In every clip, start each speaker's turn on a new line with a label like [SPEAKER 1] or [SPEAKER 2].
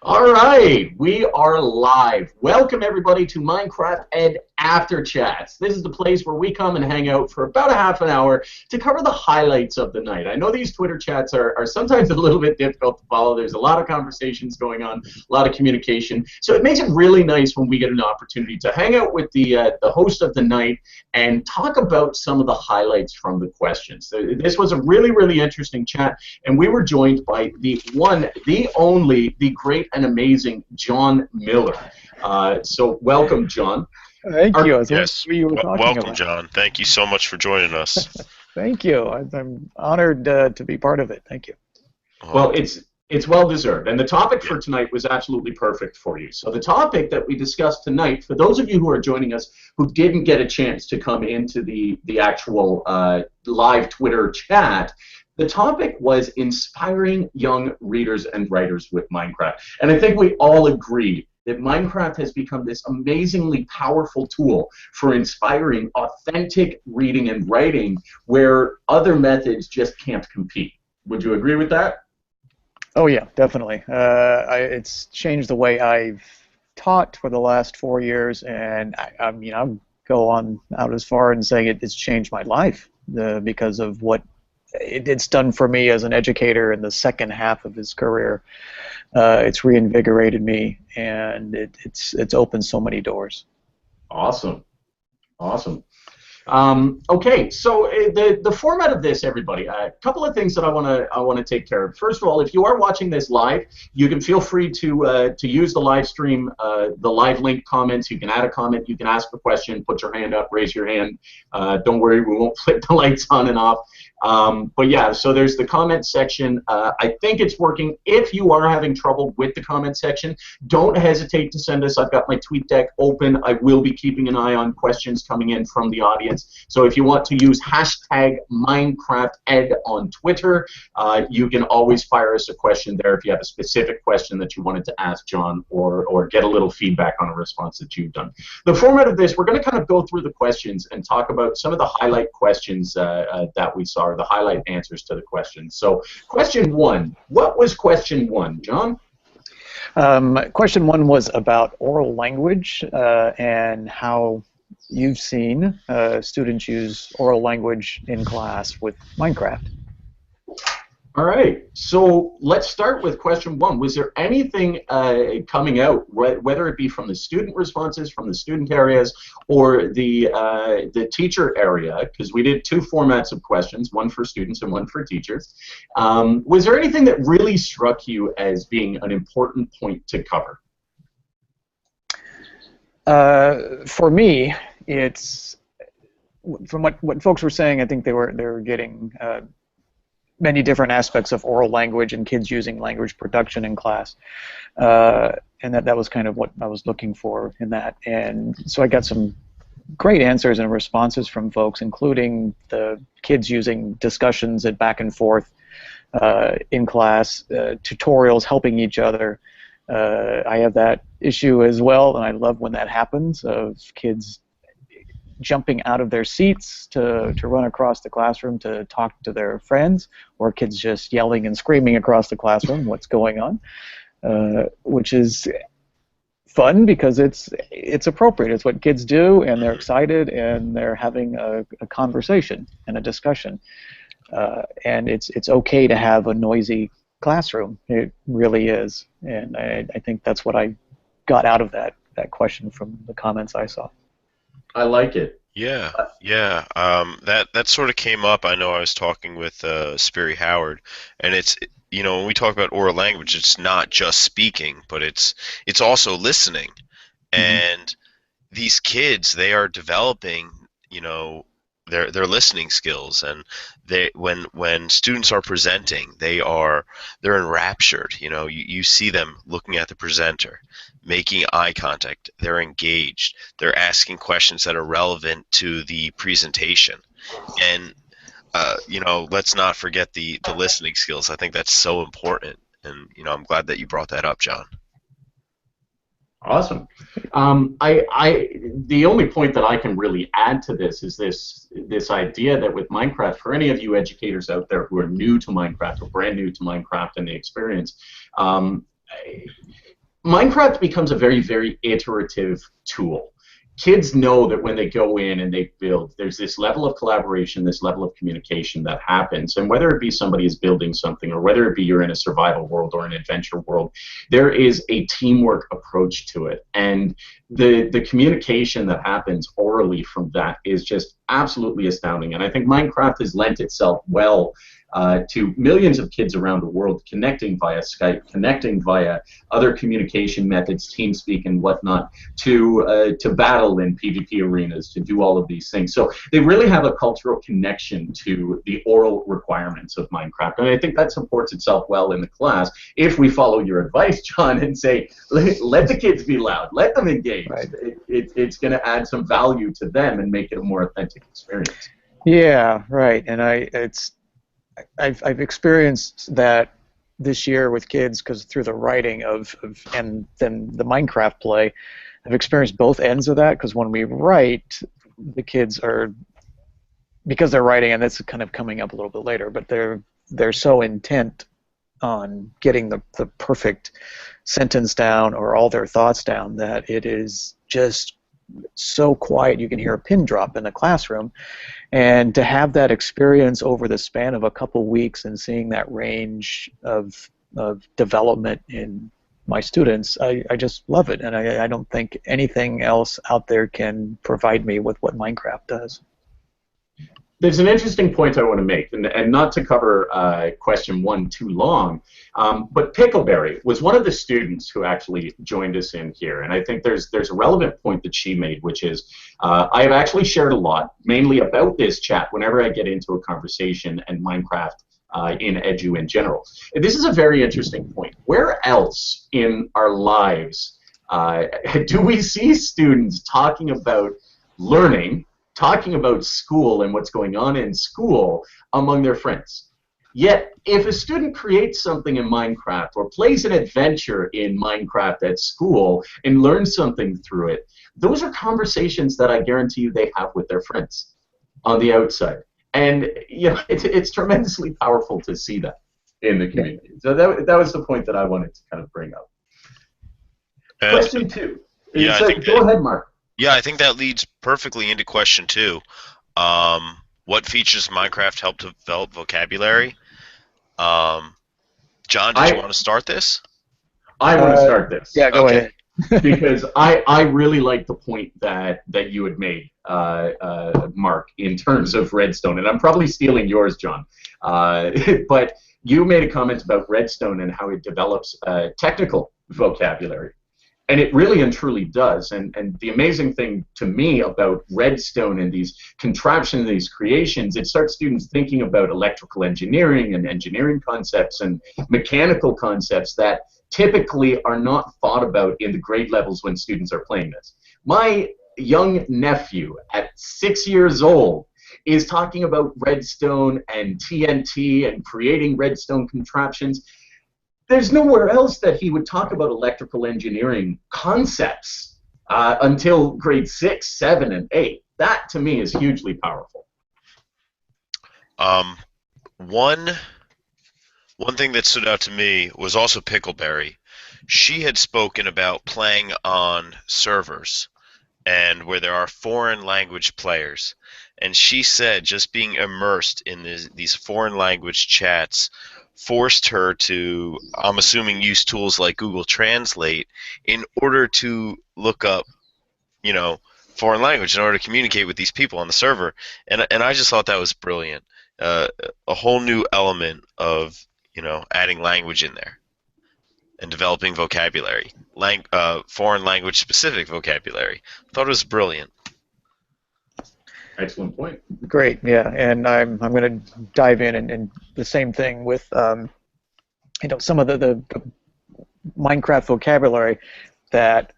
[SPEAKER 1] All right, we are live. Welcome everybody to Minecraft Ed After Chats. This is the place where we come and hang out for about a half an hour to cover the highlights of the night. I know these Twitter chats are sometimes a little bit difficult to follow. There's a lot of conversations going on, a lot of communication. So it makes it really nice when we get an opportunity to hang out with the host of the night and talk about some of the highlights from the questions. So this was a really, really interesting chat, and we were joined by the one, the only, the great and amazing John Miller. So welcome, John.
[SPEAKER 2] Thank you.
[SPEAKER 3] Yes,
[SPEAKER 2] What you were talking
[SPEAKER 3] welcome,
[SPEAKER 2] about.
[SPEAKER 3] John. Thank you so much for joining us.
[SPEAKER 2] Thank you. I'm honored to be part of it. Thank you.
[SPEAKER 1] Well, it's well deserved, and the topic for tonight was absolutely perfect for you. So the topic that we discussed tonight, for those of you who are joining us who didn't get a chance to come into the actual live Twitter chat, the topic was inspiring young readers and writers with Minecraft. And I think we all agree that Minecraft has become this amazingly powerful tool for inspiring authentic reading and writing where other methods just can't compete. Would you agree with that?
[SPEAKER 2] Oh yeah, definitely. It's changed the way I've taught for the last 4 years, and I'll go on out as far and say it's changed my life because of what it's done for me as an educator in the second half of his career. It's reinvigorated me, and it's opened so many doors.
[SPEAKER 1] Awesome. Okay, so the format of this, everybody, a couple of things that I want to take care of. First of all, if you are watching this live, you can feel free to use the live stream, the live link comments. You can add a comment, you can ask a question, put your hand up, raise your hand. Don't worry, we won't flip the lights on and off. But yeah, so there's the comment section. I think it's working. If you are having trouble with the comment section, don't hesitate to send us. I've got my tweet deck open. I will be keeping an eye on questions coming in from the audience. So if you want to use hashtag MinecraftEd on Twitter, you can always fire us a question there if you have a specific question that you wanted to ask John or get a little feedback on a response that you've done. The format of this, we're going to kind of go through the questions and talk about some of the highlight questions that we saw, or the highlight answers to the questions. So question one, what was question one, John?
[SPEAKER 2] Question one was about oral language and how you've seen students use oral language in class with Minecraft.
[SPEAKER 1] All right, so let's start with question one. Was there anything coming out, whether it be from the student responses, from the student areas, or the teacher area, because we did two formats of questions, one for students and one for teachers. Was there anything that really struck you as being an important point to cover?
[SPEAKER 2] For me, it's from what folks were saying. I think they were getting many different aspects of oral language and kids using language production in class, and that was kind of what I was looking for in that. And so I got some great answers and responses from folks, including the kids using discussions and back and forth in class, tutorials, helping each other. I have that issue as well, and I love when that happens, of kids jumping out of their seats to run across the classroom to talk to their friends, or kids just yelling and screaming across the classroom what's going on, which is fun because it's appropriate. It's what kids do, and they're excited, and they're having a conversation and a discussion. And it's okay to have a noisy classroom. It really is, and I think that's what I got out of that question from the comments I saw.
[SPEAKER 1] I like it.
[SPEAKER 3] Yeah. That sort of came up. I know I was talking with Sperry Howard, and it's, when we talk about oral language, it's not just speaking, but it's also listening. And these kids, they are developing, their listening skills, and when students are presenting, they're enraptured. You see them looking at the presenter, making eye contact, they're engaged, they're asking questions that are relevant to the presentation, and let's not forget the listening skills. I think that's so important, and I'm glad that you brought that up, John.
[SPEAKER 1] Awesome. The only point that I can really add to this is this idea that with Minecraft, for any of you educators out there who are new to Minecraft or brand new to Minecraft and the experience, Minecraft becomes a very, very iterative tool. Kids know that when they go in and they build, there's this level of collaboration, this level of communication that happens. And whether it be somebody is building something, or whether it be you're in a survival world or an adventure world, there is a teamwork approach to it. And the communication that happens orally from that is just absolutely astounding. And I think Minecraft has lent itself well to millions of kids around the world, connecting via Skype, connecting via other communication methods, TeamSpeak and whatnot, to battle in PvP arenas, to do all of these things. So they really have a cultural connection to the oral requirements of Minecraft, and I think that supports itself well in the class if we follow your advice, John, and say, let the kids be loud, let them engage.
[SPEAKER 2] Right.
[SPEAKER 1] It's going to add some value to them and make it a more authentic experience.
[SPEAKER 2] Yeah, right. And I've experienced that this year with kids, because through the writing and then the Minecraft play, I've experienced both ends of that. Because when we write, the kids are, because they're writing, and that's kind of coming up a little bit later, but they're so intent on getting the perfect sentence down or all their thoughts down that it is just so quiet you can hear a pin drop in the classroom. And to have that experience over the span of a couple weeks and seeing that range of development in my students, I just love it. And I don't think anything else out there can provide me with what Minecraft does.
[SPEAKER 1] There's an interesting point I want to make, and not to cover question one too long, but Pickleberry was one of the students who actually joined us in here, and I think there's a relevant point that she made, which is I have actually shared a lot, mainly about this chat, whenever I get into a conversation and Minecraft in Edu in general. And this is a very interesting point. Where else in our lives do we see students talking about learning, talking about school and what's going on in school among their friends? Yet, if a student creates something in Minecraft or plays an adventure in Minecraft at school and learns something through it, those are conversations that I guarantee you they have with their friends on the outside. And you know, it's tremendously powerful to see that in the community. So that was the point that I wanted to kind of bring up. Question two.
[SPEAKER 3] Yeah,
[SPEAKER 1] Go ahead, Mark.
[SPEAKER 3] Yeah, I think that leads perfectly into question two. What features Minecraft help to develop vocabulary? John, did you want to start this?
[SPEAKER 1] I want to start this.
[SPEAKER 2] Yeah, go ahead.
[SPEAKER 1] Because I really like the point that you had made, Mark, in terms of Redstone, and I'm probably stealing yours, John. But you made a comment about Redstone and how it develops technical vocabulary. And it really and truly does. And the amazing thing to me about Redstone and these contraptions, these creations, it starts students thinking about electrical engineering and engineering concepts and mechanical concepts that typically are not thought about in the grade levels when students are playing this. My young nephew at 6 years old is talking about Redstone and TNT and creating Redstone contraptions. There's nowhere else that he would talk about electrical engineering concepts until grade 6, 7, and 8. That, to me, is hugely powerful.
[SPEAKER 3] One thing that stood out to me was also Pickleberry. She had spoken about playing on servers and where there are foreign language players. And she said just being immersed in these foreign language chats forced her to, I'm assuming, use tools like Google Translate in order to look up, you know, foreign language in order to communicate with these people on the server. And I just thought that was brilliant. A whole new element of, you know, adding language in there and developing vocabulary, foreign language specific vocabulary. I thought it was brilliant.
[SPEAKER 1] Excellent point.
[SPEAKER 2] Great, yeah, and I'm going to dive in and the same thing with you know, some of the Minecraft vocabulary that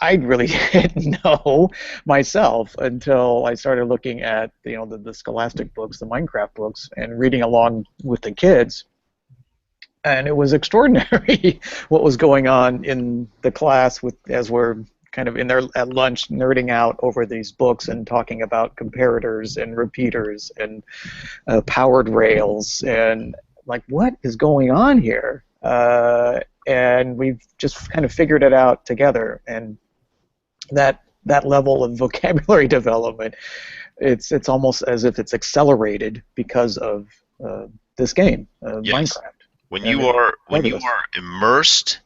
[SPEAKER 2] I really didn't know myself until I started looking at, you know, the Scholastic books, the Minecraft books, and reading along with the kids. And it was extraordinary what was going on in the class as we're kind of in there at lunch nerding out over these books and talking about comparators and repeaters and powered rails and like, what is going on here? and we've just kind of figured it out together. And that level of vocabulary development, it's almost as if it's accelerated because of this game,
[SPEAKER 3] Yes.
[SPEAKER 2] Minecraft.
[SPEAKER 3] When you are immersed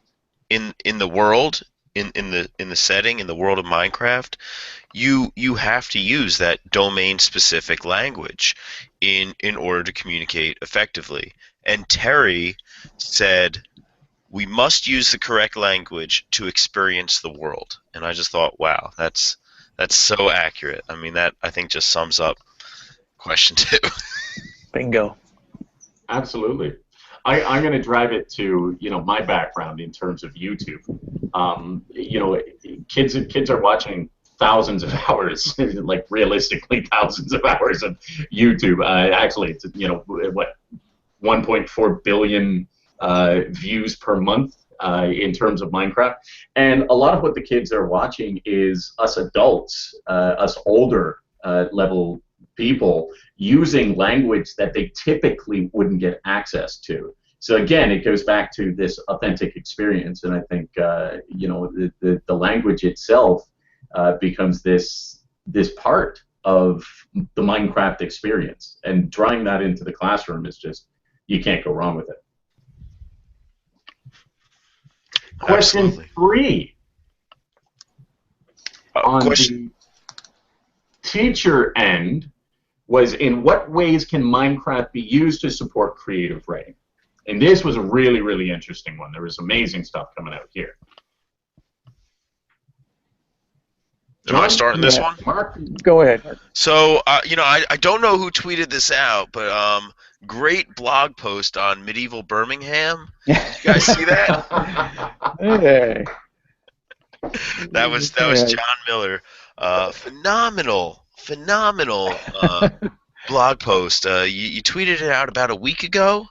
[SPEAKER 3] in the world, in the setting, in the world of Minecraft, you have to use that domain specific language in order to communicate effectively. And Terry said we must use the correct language to experience the world. And I just thought, wow, that's so accurate. I mean, that I think just sums up question 2.
[SPEAKER 2] Bingo.
[SPEAKER 1] Absolutely. I'm going to drive it to my background in terms of YouTube. Kids are watching thousands of hours, like realistically thousands of hours of YouTube. Actually, it's 1.4 billion views per month in terms of Minecraft, and a lot of what the kids are watching is us adults, us older level people using language that they typically wouldn't get access to. So again, it goes back to this authentic experience, and I think the language itself becomes this part of the Minecraft experience, and drawing that into the classroom is just, you can't go wrong with it. Question
[SPEAKER 3] Absolutely.
[SPEAKER 1] 3 on
[SPEAKER 3] Question.
[SPEAKER 1] the teacher end was, in what ways can Minecraft be used to support creative writing? And this was a really, really interesting one. There was amazing stuff coming out here.
[SPEAKER 3] Am I starting this one?
[SPEAKER 1] Mark?
[SPEAKER 2] Go ahead.
[SPEAKER 3] So, I don't know who tweeted this out, but great blog post on medieval Birmingham. Did you guys see that?
[SPEAKER 2] Hey.
[SPEAKER 3] That was John Miller. Phenomenal blog post. You tweeted it out about a week ago,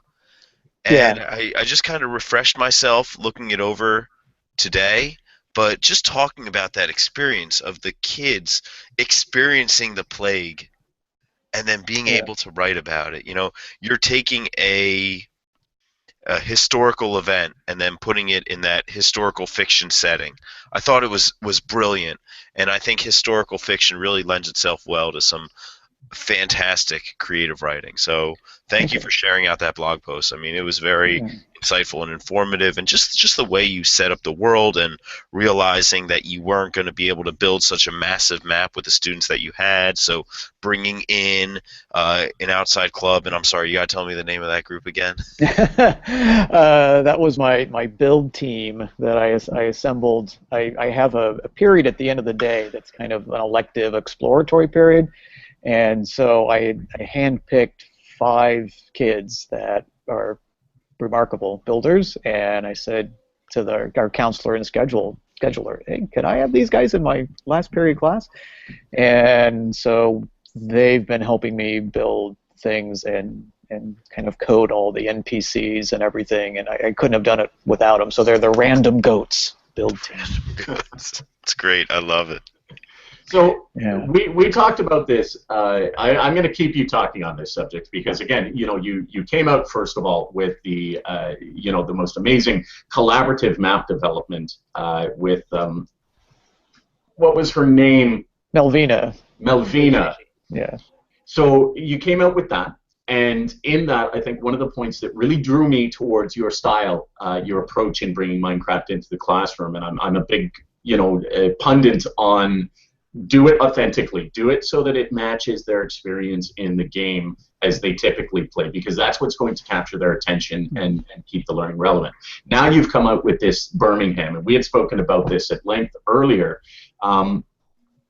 [SPEAKER 3] and I just kind of refreshed myself looking it over today. But just talking about that experience of the kids experiencing the plague and then being able to write about it. You're taking a historical event and then putting it in that historical fiction setting. I thought it was brilliant, and I think historical fiction really lends itself well to some fantastic creative writing. So thank you for sharing out that blog post. I mean, it was very insightful and informative, and just the way you set up the world and realizing that you weren't going to be able to build such a massive map with the students that you had, so bringing in an outside club. And I'm sorry, you got to tell me the name of that group again.
[SPEAKER 2] That was my build team that I assembled. I have a period at the end of the day that's kind of an elective exploratory period. And so I handpicked 5 kids that are remarkable builders, and I said to our counselor and scheduler, hey, could I have these guys in my last period class? And so they've been helping me build things and kind of code all the NPCs and everything, and I couldn't have done it without them. So they're the Random Goats build team.
[SPEAKER 3] It's great. I love it.
[SPEAKER 1] So we talked about this. I'm going to keep you talking on this subject because, again, you came out first of all with the the most amazing collaborative map development with what was her name?
[SPEAKER 2] Melvina.
[SPEAKER 1] Yeah. So you came out with that, and in that, I think one of the points that really drew me towards your style, your approach in bringing Minecraft into the classroom, and I'm a big pundit on. Do it authentically. Do it so that it matches their experience in the game as they typically play, because that's what's going to capture their attention and keep the learning relevant. Now you've come out with this Birmingham, and we had spoken about this at length earlier.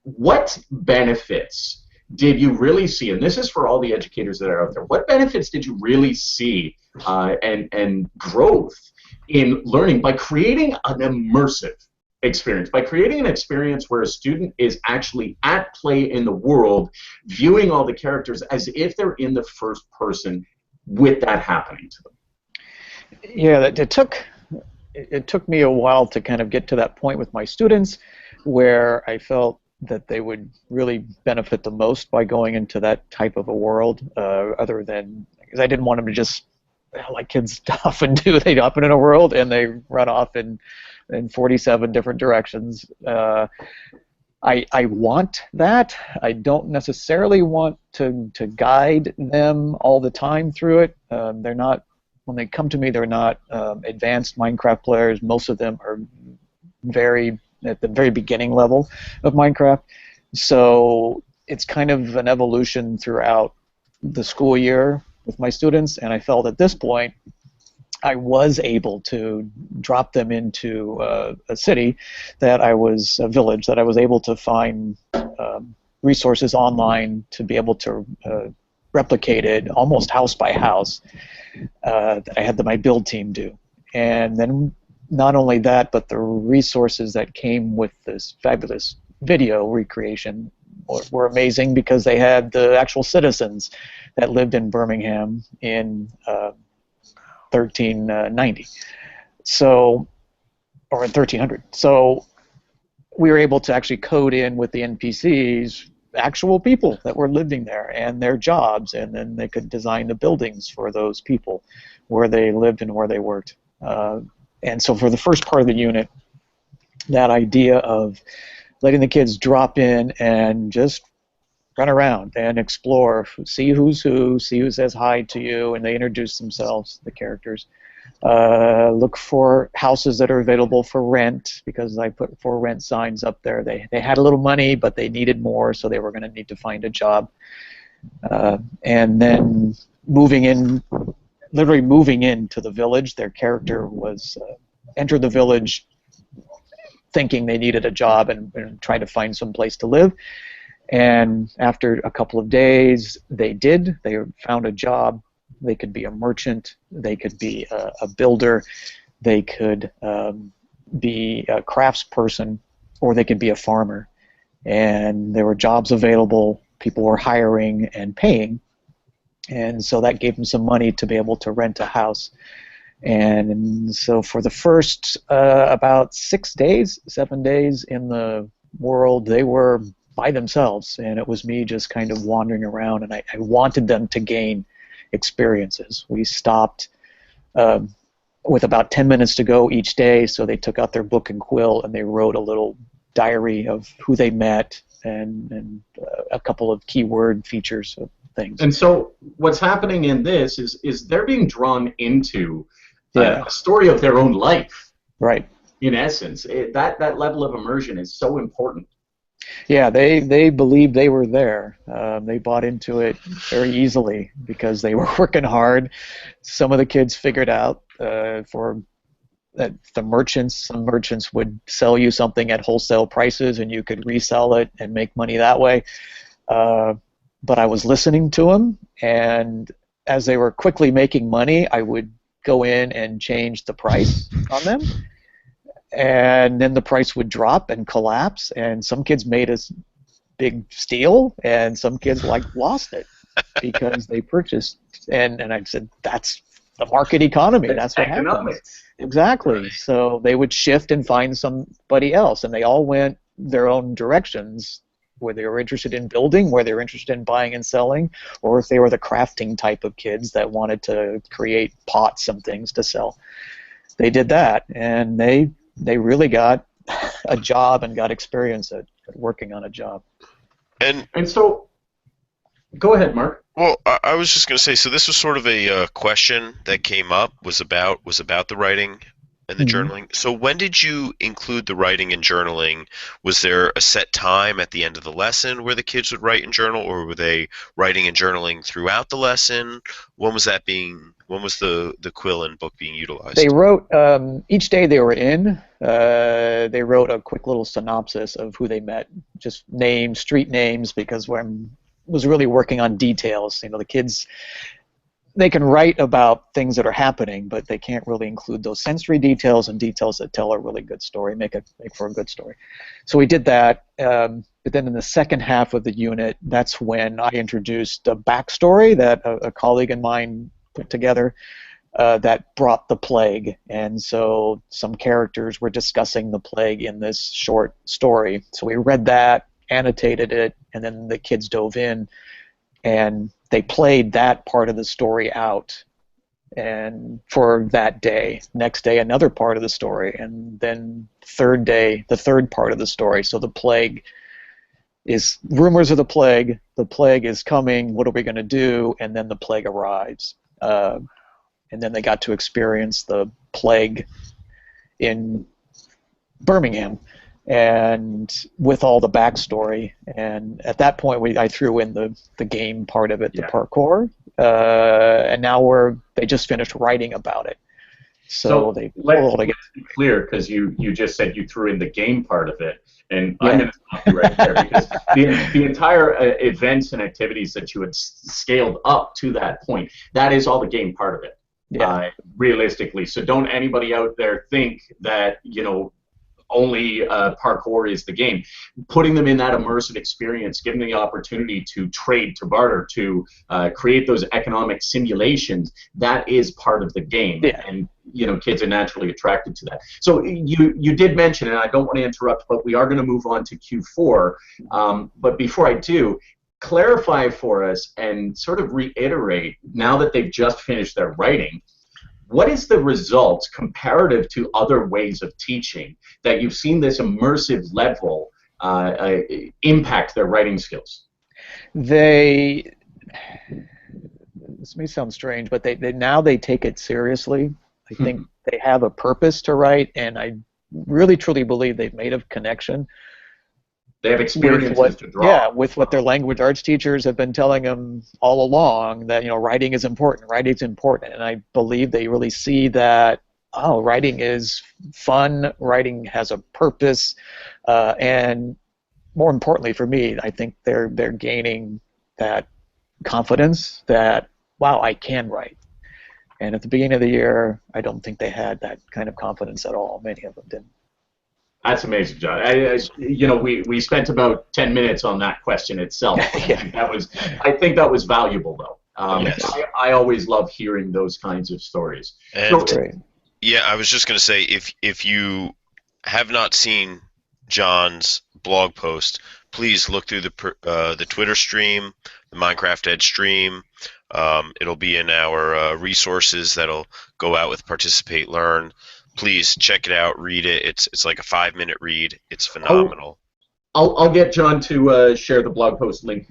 [SPEAKER 1] What benefits did you really see, and this is for all the educators that are out there, what benefits did you really see and growth in learning by creating an immersive experience, by creating an experience where a student is actually at play in the world, viewing all the characters as if they're in the first person with that happening to them?
[SPEAKER 2] Yeah, it took me a while to kind of get to that point with my students where I felt that they would really benefit the most by going into that type of a world, other than, because I didn't want them to just like kids often do. They hop in a world and they run off in 47 different directions. I want that. I don't necessarily want to guide them all the time through it. They're not, when they come to me, they're not advanced Minecraft players. Most of them are very at the very beginning level of Minecraft. So it's kind of an evolution throughout the school year with my students, and I felt at this point I was able to drop them into a city a village that I was able to find resources online to be able to replicate it almost house by house that I had my build team do. And then not only that, but the resources that came with this fabulous video recreation were amazing because they had the actual citizens that lived in Birmingham in 1390, so, or in 1300. So we were able to actually code in with the NPCs actual people that were living there and their jobs, and then they could design the buildings for those people where they lived and where they worked. And so for the first part of the unit, that idea of letting the kids drop in and just run around and explore, see who's who, see who says hi to you, and they introduce themselves, the characters. Look for houses that are available for rent, because I put for rent signs up there. They had a little money, but they needed more, so they were going to need to find a job. And then literally moving into the village, their character was entered the village thinking they needed a job and trying to find some place to live. And after a couple of days, they did. They found a job. They could be a merchant. They could be a builder. They could be a craftsperson, or they could be a farmer. And there were jobs available. People were hiring and paying. And so that gave them some money to be able to rent a house. And so for the first about 7 days in the world, they were by themselves, and it was me just kind of wandering around, and I wanted them to gain experiences. We stopped with about 10 minutes to go each day, so they took out their book and quill and they wrote a little diary of who they met and a couple of keyword features of things.
[SPEAKER 1] And so what's happening in this is they're being drawn into a story of their own life.
[SPEAKER 2] Right.
[SPEAKER 1] In essence, that level of immersion is so important.
[SPEAKER 2] Yeah, they believed they were there. They bought into it very easily because they were working hard. Some of the kids figured out some merchants would sell you something at wholesale prices and you could resell it and make money that way. But I was listening to them, and as they were quickly making money, I would go in and change the price on them. And then the price would drop and collapse, and some kids made a big steal, and some kids lost it because they purchased. And I said, that's the market economy. That's what happens. Exactly. Right. So they would shift and find somebody else, and they all went their own directions, where they were interested in building, where they were interested in buying and selling, or if they were the crafting type of kids that wanted to create pots and things to sell. They did that, and they really got a job and got experience at working on a job.
[SPEAKER 3] And
[SPEAKER 1] so, go ahead, Mark.
[SPEAKER 3] Well, I was just going to say, so this was sort of a question that came up, was about the writing and the journaling. So when did you include the writing and journaling? Was there a set time at the end of the lesson where the kids would write and journal, or were they writing and journaling throughout the lesson? When was the quill and book being utilized?
[SPEAKER 2] They wrote, each day they were in, they wrote a quick little synopsis of who they met, just names, street names, because I was really working on details. The kids, they can write about things that are happening, but they can't really include those sensory details and details that tell a really good story, make for a good story. So we did that, but then in the second half of the unit, that's when I introduced a backstory that a colleague of mine put together that brought the plague. And so some characters were discussing the plague in this short story. So we read that, annotated it, and then the kids dove in and they played that part of the story out and for that day. Next day, another part of the story, and then third day, the third part of the story. So the plague is rumors of the plague. The plague is coming. What are we going to do? And then the plague arrives. And then they got to experience the plague in Birmingham, and with all the backstory. And at that point, I threw in the game part of it, the parkour. And now they just finished writing about it. So they
[SPEAKER 1] let's be clear, because you just said you threw in the game part of it, and I'm going to stop you right there, because the entire events and activities that you had scaled up to that point, that is all the game part of it, realistically. So don't anybody out there think that, you know, only parkour is the game. Putting them in that immersive experience, giving them the opportunity to trade, to barter, to create those economic simulations, that is part of the game. And you know, kids are naturally attracted to that. So you did mention, and I don't want to interrupt, but we are going to move on to Q4. But before I do, clarify for us and sort of reiterate, now that they've just finished their writing, what is the result comparative to other ways of teaching that you've seen this immersive level impact their writing skills?
[SPEAKER 2] This may sound strange, but now they take it seriously. I think they have a purpose to write, and I really truly believe they've made a connection.
[SPEAKER 1] They have experiences to draw.
[SPEAKER 2] Yeah, with what their language arts teachers have been telling them all along, that, you know, writing is important, writing's important. And I believe they really see that, oh, writing is fun, writing has a purpose, and more importantly for me, I think they're gaining that confidence that, wow, I can write. And at the beginning of the year, I don't think they had that kind of confidence at all. Many of them didn't.
[SPEAKER 1] That's amazing, John. You know, we spent about 10 minutes on that question itself. I think that was valuable, though.
[SPEAKER 3] Yes.
[SPEAKER 1] I always love hearing those kinds of stories.
[SPEAKER 3] And yeah, I was just going to say, if you have not seen John's blog post, please look through the Twitter stream, the Minecraft Ed stream. It'll be in our resources that'll go out with Participate Learn. Please check it out, read it. It's like a 5-minute read. It's phenomenal.
[SPEAKER 1] I'll get John to share the blog post link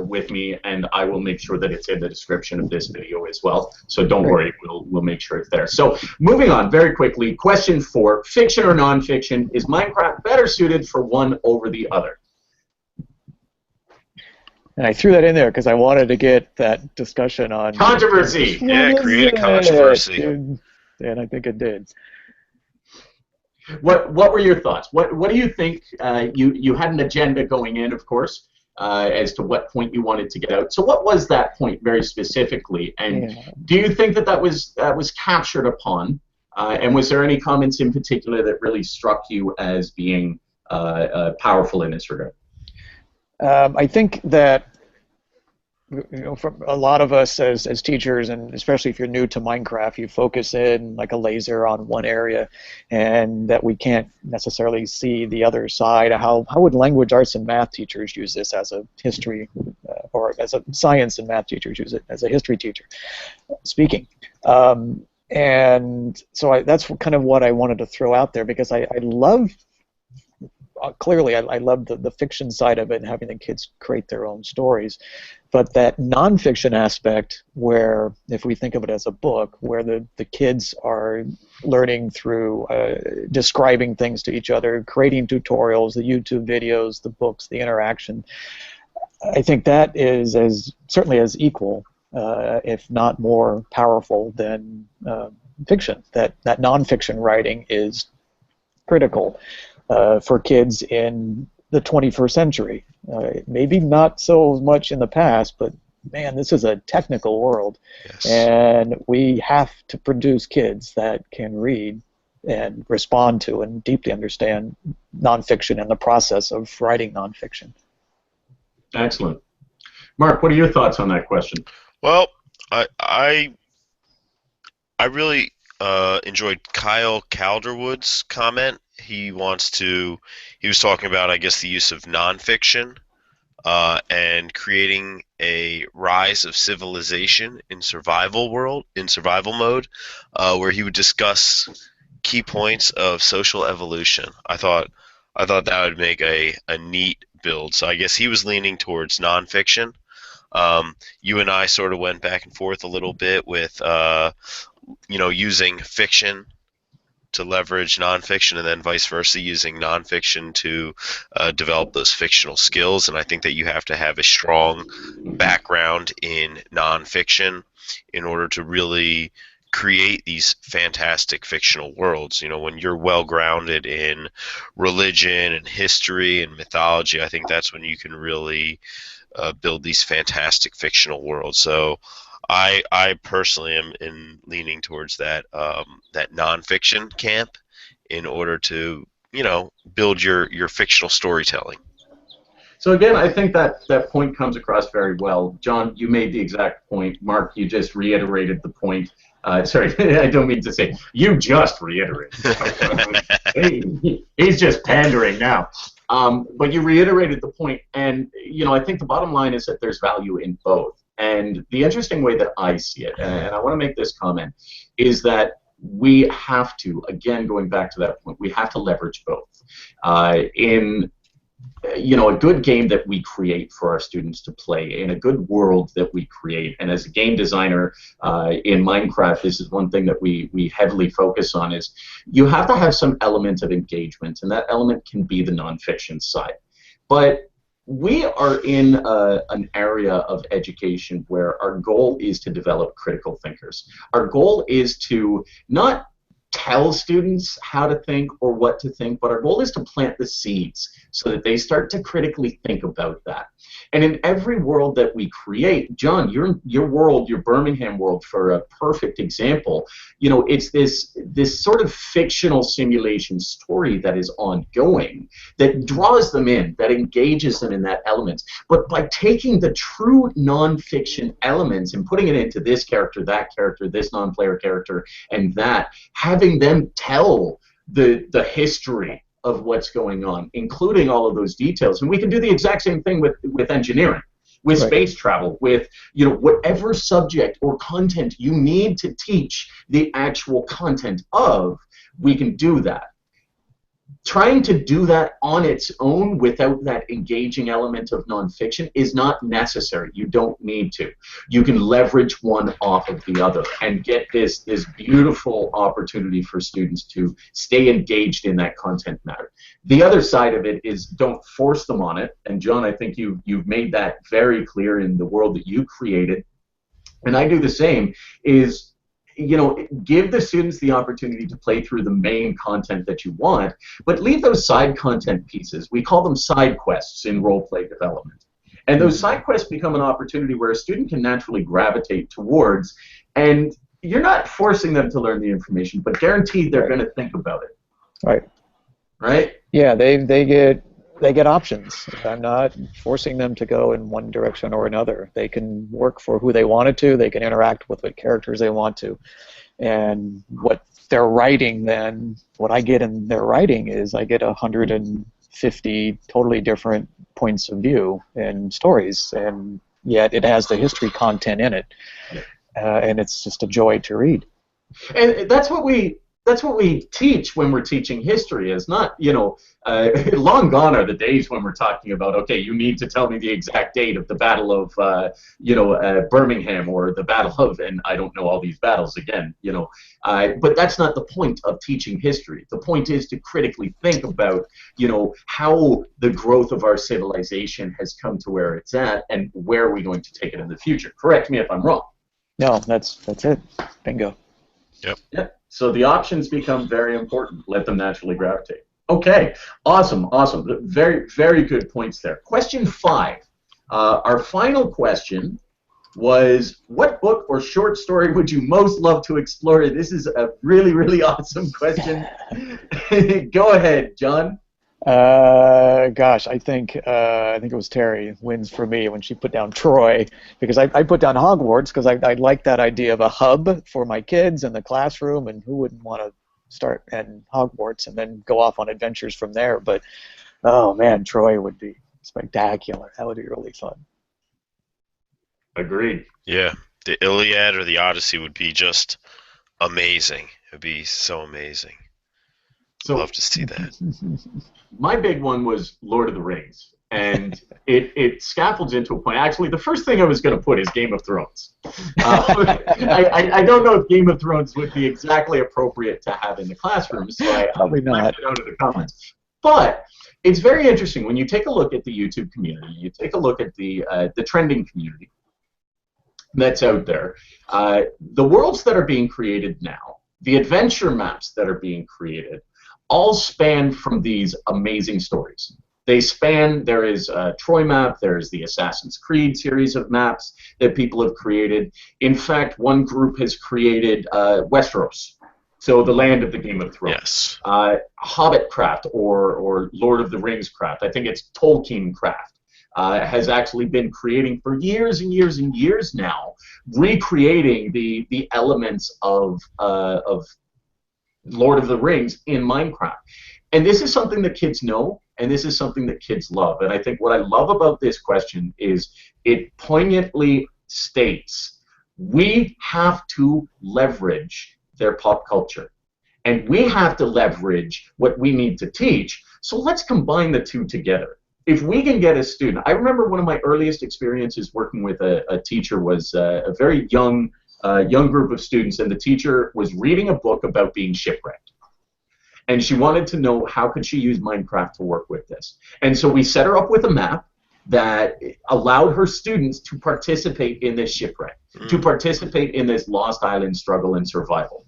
[SPEAKER 1] with me, and I will make sure that it's in the description of this video as well. So don't worry, we'll make sure it's there. So moving on very quickly, question 4: fiction or nonfiction? Is Minecraft better suited for one over the other?
[SPEAKER 2] And I threw that in there because I wanted to get that discussion on
[SPEAKER 1] controversy.
[SPEAKER 3] Yeah, create a controversy.
[SPEAKER 2] And I think it did.
[SPEAKER 1] What were your thoughts? What do you think? You had an agenda going in, of course, as to what point you wanted to get out. So what was that point very specifically? And do you think that was captured upon? And was there any comments in particular that really struck you as being powerful in this regard?
[SPEAKER 2] I think that, you know, for a lot of us as teachers, and especially if you're new to Minecraft, you focus in like a laser on one area, and that we can't necessarily see the other side. How would language arts and math teachers use this as a history, or as a science and math teachers use it as a history teacher speaking? And so that's kind of what I wanted to throw out there, because I love, clearly I love the fiction side of it and having the kids create their own stories. But that nonfiction aspect, where if we think of it as a book, where the kids are learning through describing things to each other, creating tutorials, the YouTube videos, the books, the interaction, I think that is certainly as equal, if not more powerful than fiction. That nonfiction writing is critical for kids in the 21st century. Maybe not so much in the past, but man, this is a technical world.
[SPEAKER 3] Yes.
[SPEAKER 2] And we have to produce kids that can read and respond to and deeply understand nonfiction and the process of writing nonfiction.
[SPEAKER 1] Excellent. Mark, what are your thoughts on that question?
[SPEAKER 3] Well, I really enjoyed Kyle Calderwood's comment. He was talking about, I guess, the use of nonfiction and creating a rise of civilization in survival mode, where he would discuss key points of social evolution. I thought that would make a neat build. So I guess he was leaning towards nonfiction. You and I sort of went back and forth a little bit with using fiction to leverage nonfiction, and then vice versa, using nonfiction to develop those fictional skills. And I think that you have to have a strong background in nonfiction in order to really create these fantastic fictional worlds. When you're well grounded in religion and history and mythology, I think that's when you can really build these fantastic fictional worlds. So I personally am leaning towards that nonfiction camp in order to build your fictional storytelling.
[SPEAKER 1] So again, I think that point comes across very well. John, you made the exact point. Mark, you just reiterated the point. Sorry, I don't mean to say you just reiterated. He's just pandering now. But you reiterated the point, and I think the bottom line is that there's value in both. And the interesting way that I see it, and I want to make this comment, is that we have to, again, going back to that point, we have to leverage both. In a good game that we create for our students to play, in a good world that we create, and as a game designer in Minecraft, this is one thing that we heavily focus on, is you have to have some element of engagement, and that element can be the nonfiction side. But we are in an area of education where our goal is to develop critical thinkers. Our goal is to not tell students how to think or what to think, but our goal is to plant the seeds so that they start to critically think about that. And in every world that we create, John, your world, your Birmingham world, for a perfect example, it's this sort of fictional simulation story that is ongoing, that draws them in, that engages them in that element. But by taking the true nonfiction elements and putting it into this character, this non-player character, and that, having them tell the history of what's going on, including all of those details. And we can do the exact same thing with engineering, with space travel, with whatever subject or content you need to teach the actual content of, we can do that. Trying to do that on its own without that engaging element of nonfiction is not necessary. You don't need to. You can leverage one off of the other and get this beautiful opportunity for students to stay engaged in that content matter. The other side of it is don't force them on it. And John, I think you've made that very clear in the world that you created. And I do the same, is give the students the opportunity to play through the main content that you want, but leave those side content pieces. We call them side quests in role-play development. And those side quests become an opportunity where a student can naturally gravitate towards, and you're not forcing them to learn the information, but guaranteed they're going to think about it.
[SPEAKER 2] Right.
[SPEAKER 1] Right?
[SPEAKER 2] Yeah, they get options. I'm not forcing them to go in one direction or another. They can work for who they wanted to. They can interact with what characters they want to. And what they're writing then, what I get in their writing is I get 150 totally different points of view and stories, and yet it has the history content in it. And it's just a joy to read.
[SPEAKER 1] And that's what we teach when we're teaching history. Is not, long gone are the days when we're talking about, okay, you need to tell me the exact date of the Battle of, Birmingham, or the Battle of, and I don't know all these battles again, but that's not the point of teaching history. The point is to critically think about, how the growth of our civilization has come to where it's at, and where are we going to take it in the future. Correct me if I'm wrong.
[SPEAKER 2] No, that's it. Bingo.
[SPEAKER 1] Yep. So the options become very important. Let them naturally gravitate. Okay, awesome. Very, very good points there. Question 5. Our final question was, what book or short story would you most love to explore? This is a really, really awesome question. Go ahead, John.
[SPEAKER 2] Gosh, I think it was Terry wins for me when she put down Troy, because I put down Hogwarts because I like that idea of a hub for my kids and the classroom, and who wouldn't want to start at Hogwarts and then go off on adventures from there. But oh man, Troy would be spectacular. That would be really fun.
[SPEAKER 1] Agreed.
[SPEAKER 3] Yeah, the Iliad or the Odyssey would be just amazing. It'd be so amazing.
[SPEAKER 1] So
[SPEAKER 3] Love to see that.
[SPEAKER 1] my big one was Lord of the Rings, and it scaffolds into a point. Actually, the first thing I was going to put is Game of Thrones. I don't know if Game of Thrones would be exactly appropriate to have in the classroom, so I
[SPEAKER 2] Probably not.
[SPEAKER 1] left it out of the comments. But it's very interesting when you take a look at the YouTube community, you take a look at the trending community that's out there. The worlds that are being created now, the adventure maps that are being created, all span from these amazing stories. They span, there is a Troy map, there's the Assassin's Creed series of maps that people have created. In fact, one group has created Westeros, so the land of the Game of Thrones.
[SPEAKER 3] Yes.
[SPEAKER 1] Hobbit craft or Lord of the Rings craft, I think it's Tolkien craft, has actually been creating for years and years and years now, recreating the elements of Lord of the Rings in Minecraft. And this is something that kids know, and this is something that kids love. And I think what I love about this question is it poignantly states we have to leverage their pop culture. And we have to leverage what we need to teach. So let's combine the two together. If we can get a student, I remember one of my earliest experiences working with a teacher was a very young group of students, and the teacher was reading a book about being shipwrecked. And she wanted to know how could she use Minecraft to work with this. And so we set her up with a map that allowed her students to participate in this shipwreck, to participate in this Lost Island struggle and survival.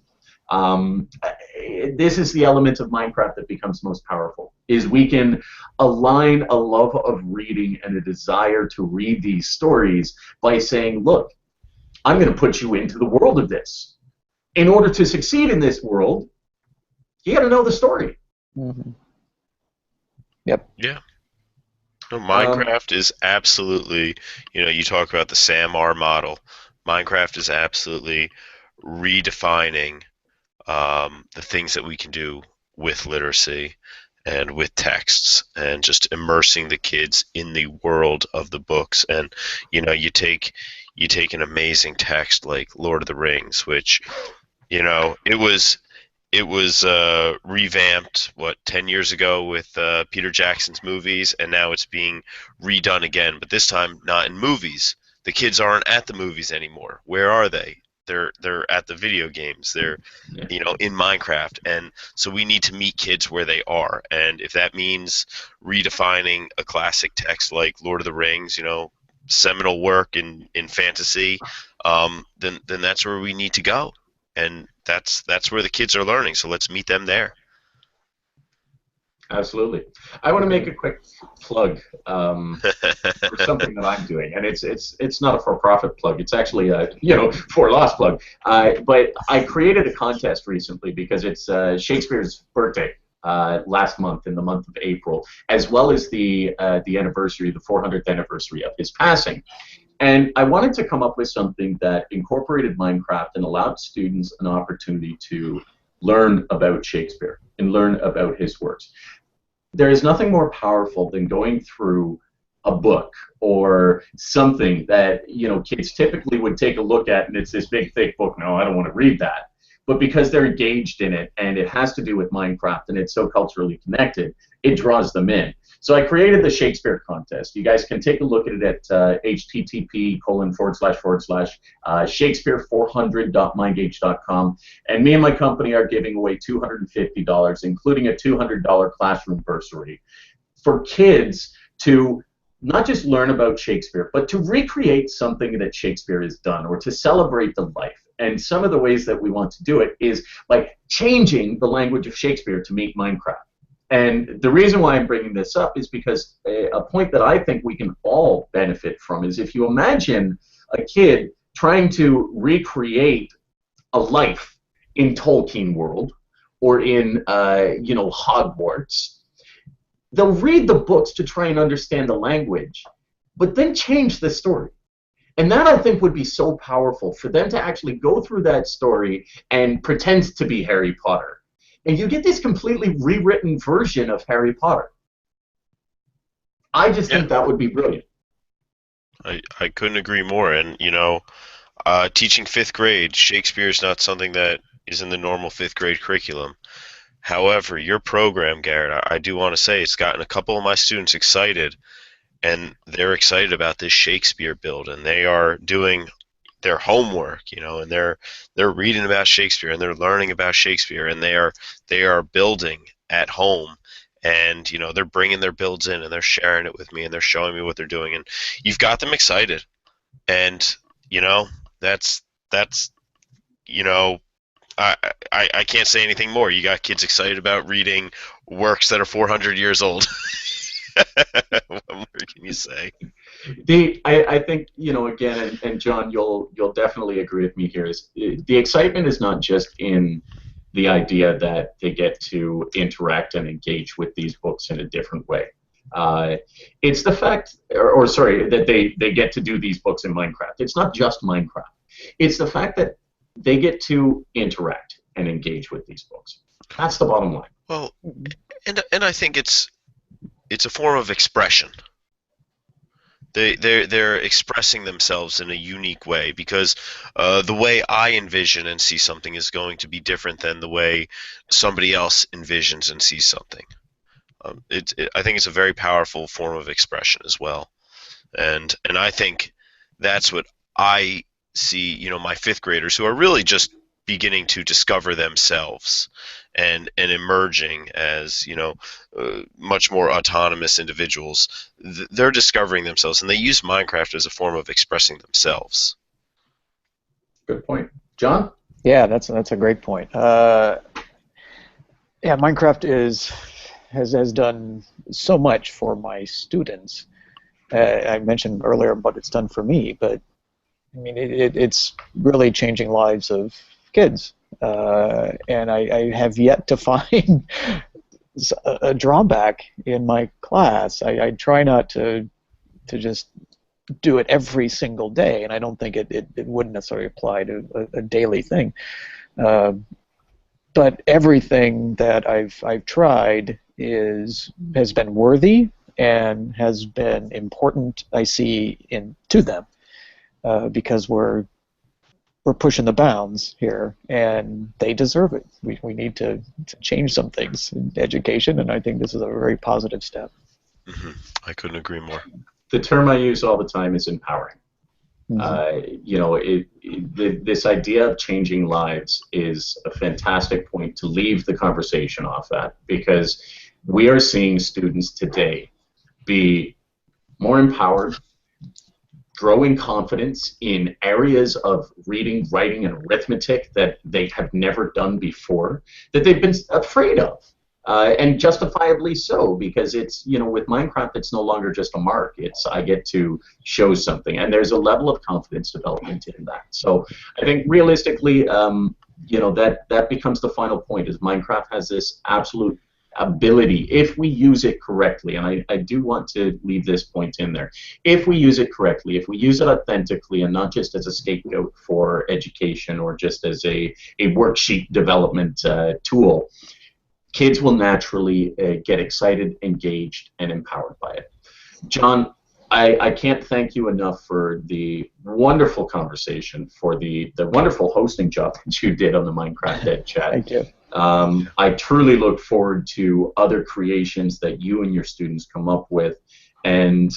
[SPEAKER 1] This is the element of Minecraft that becomes most powerful, is we can align a love of reading and a desire to read these stories by saying, look, I'm going to put you into the world of this. In order to succeed in this world, you got to know the story.
[SPEAKER 2] Mm-hmm. Yep.
[SPEAKER 3] Yeah. No, Minecraft is absolutely, you talk about the SAMR model. Minecraft is absolutely redefining the things that we can do with literacy and with texts, and just immersing the kids in the world of the books. And you take an amazing text like Lord of the Rings, which it was revamped 10 years ago with Peter Jackson's movies, and now it's being redone again, but this time not in movies. The kids aren't at the movies anymore. Where are they? They're at the video games. They're in Minecraft, and so we need to meet kids where they are. And if that means redefining a classic text like Lord of the Rings, seminal work in fantasy, then that's where we need to go. And that's where the kids are learning. So let's meet them there.
[SPEAKER 1] Absolutely. I want to make a quick plug for something that I'm doing, and it's not a for-profit plug. It's actually a for-loss plug. But I created a contest recently because it's Shakespeare's birthday last month, in the month of April, as well as the anniversary, the 400th anniversary of his passing. And I wanted to come up with something that incorporated Minecraft and allowed students an opportunity to learn about Shakespeare and learn about his works. There is nothing more powerful than going through a book or something that kids typically would take a look at, and it's this big thick book. No, I don't want to read that. But because they're engaged in it and it has to do with Minecraft and it's so culturally connected, it draws them in. So I created the Shakespeare Contest. You guys can take a look at it at http://shakespeare400.mygage.com. And me and my company are giving away $250, including a $200 classroom bursary, for kids to not just learn about Shakespeare, but to recreate something that Shakespeare has done, or to celebrate the life. And some of the ways that we want to do it is by changing the language of Shakespeare to meet Minecraft. And the reason why I'm bringing this up is because a point that I think we can all benefit from is if you imagine a kid trying to recreate a life in Tolkien world or in Hogwarts, they'll read the books to try and understand the language, but then change the story. And that, I think, would be so powerful for them to actually go through that story and pretend to be Harry Potter. And you get this completely rewritten version of Harry Potter. I just
[SPEAKER 3] Yeah.
[SPEAKER 1] think that would be brilliant.
[SPEAKER 3] I couldn't agree more. And, teaching fifth grade, Shakespeare is not something that is in the normal fifth grade curriculum. However, your program, Garrett, I do want to say it's gotten a couple of my students excited, and they're excited about this Shakespeare build, and they are doing their homework, and they're reading about Shakespeare, and they're learning about Shakespeare, and they are building at home, and they're bringing their builds in, and they're sharing it with me, and they're showing me what they're doing, and you've got them excited, and that's I can't say anything more. You got kids excited about reading works that are 400 years old. What more can you say?
[SPEAKER 1] I think again, and John, you'll definitely agree with me here. Is the excitement is not just in the idea that they get to interact and engage with these books in a different way. It's the fact, or sorry, that they get to do these books in Minecraft. It's not just Minecraft. It's the fact that they get to interact and engage with these books. That's the bottom line.
[SPEAKER 3] Well, and I think it's a form of expression. They're expressing themselves in a unique way, because the way I envision and see something is going to be different than the way somebody else envisions and sees something. I think it's a very powerful form of expression as well, and I think that's what I see. My fifth graders, who are really just beginning to discover themselves and emerging as much more autonomous individuals. They're discovering themselves, and they use Minecraft as a form of expressing themselves.
[SPEAKER 1] Good point, John.
[SPEAKER 2] Yeah, that's a great point. Yeah, Minecraft has done so much for my students. I mentioned earlier what it's done for me, but I mean it's really changing lives of kids, and I have yet to find a drawback in my class. I try not to just do it every single day, and I don't think it wouldn't necessarily apply to a daily thing. But everything that I've tried has been worthy and has been important, I see, to them, because we're pushing the bounds here, and they deserve it. We need to change some things in education, and I think this is a very positive step.
[SPEAKER 3] Mm-hmm. I couldn't agree more.
[SPEAKER 1] The term I use all the time is empowering. This idea of changing lives is a fantastic point to leave the conversation off at, because we are seeing students today be more empowered, growing confidence in areas of reading, writing, and arithmetic that they have never done before, that they've been afraid of. And justifiably so, because it's, with Minecraft, it's no longer just a mark. It's, I get to show something, and there's a level of confidence development in that. So I think realistically, that becomes the final point, is Minecraft has this absolute ability, if we use it correctly, and I do want to leave this point in there, if we use it correctly, if we use it authentically and not just as a scapegoat for education or just as a worksheet development tool, kids will naturally get excited, engaged, and empowered by it. John, I can't thank you enough for the wonderful conversation, for the wonderful hosting job that you did on the Minecraft Ed Chat.
[SPEAKER 2] Thank you.
[SPEAKER 1] I truly look forward to other creations that you and your students come up with. And,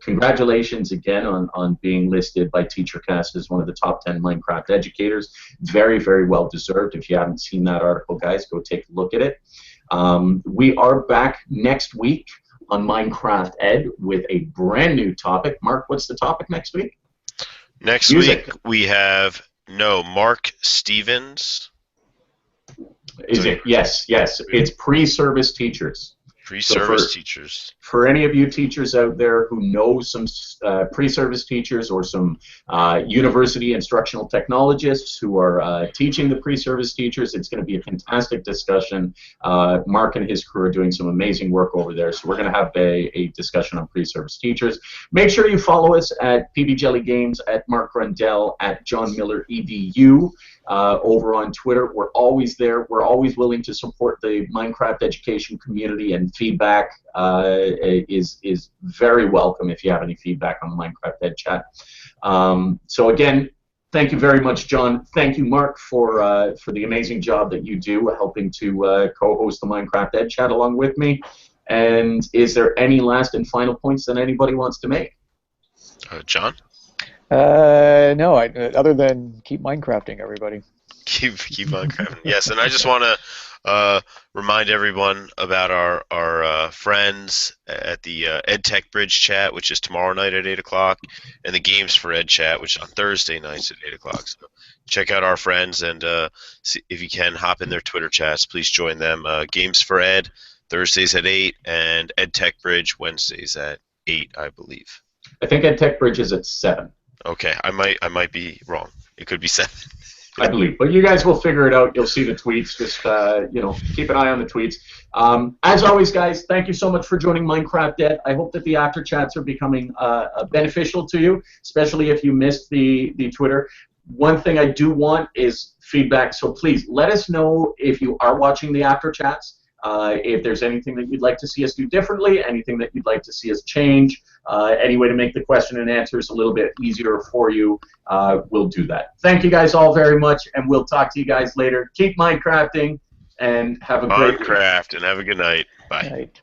[SPEAKER 1] congratulations again on being listed by TeacherCast as one of the top 10 Minecraft educators. Very, very well deserved. If you haven't seen that article, guys, go take a look at it. We are back next week on Minecraft Ed with a brand new topic. Mark, what's the topic next week?
[SPEAKER 3] Next week we have Mark Stevens.
[SPEAKER 1] Is it? Yes. It's pre-service teachers.
[SPEAKER 3] Pre-service teachers.
[SPEAKER 1] For any of you teachers out there who know some pre-service teachers or some university instructional technologists who are teaching the pre-service teachers, it's going to be a fantastic discussion. Mark and his crew are doing some amazing work over there, so we're going to have a discussion on pre-service teachers. Make sure you follow us at PB Jelly Games, at Mark Rundell, at John Miller EDU. over on Twitter. We're always there. We're always willing to support the Minecraft education community, and feedback is very welcome if you have any feedback on the Minecraft Ed Chat. So again, thank you very much, John. Thank you, Mark, for the amazing job that you do helping to co-host the Minecraft Ed Chat along with me. And is there any last and final points that anybody wants to make?
[SPEAKER 3] John?
[SPEAKER 2] No, other than keep Minecrafting, everybody.
[SPEAKER 3] Keep Minecrafting. Yes, and I just want to remind everyone about our friends at the EdTech Bridge chat, which is tomorrow night at 8 o'clock, and the Games for Ed chat, which is on Thursday nights at 8 o'clock. So check out our friends, and see, if you can, hop in their Twitter chats. Please join them. Games for Ed, Thursdays at 8, and EdTech Bridge, Wednesdays at 8, I believe.
[SPEAKER 1] I think EdTech Bridge is at 7.
[SPEAKER 3] Okay, I might be wrong. It could be 7.
[SPEAKER 1] I believe, but you guys will figure it out. You'll see the tweets. Just keep an eye on the tweets. As always, guys, thank you so much for joining Minecraft Ed. I hope that the after chats are becoming beneficial to you, especially if you missed the Twitter. One thing I do want is feedback. So please let us know if you are watching the after chats. If there's anything that you'd like to see us do differently, anything that you'd like to see us change, any way to make the question and answers a little bit easier for you, we'll do that. Thank you guys all very much, and we'll talk to you guys later. Keep Minecrafting, and have a great
[SPEAKER 3] Minecraft, and have a good night. Bye.
[SPEAKER 2] Night.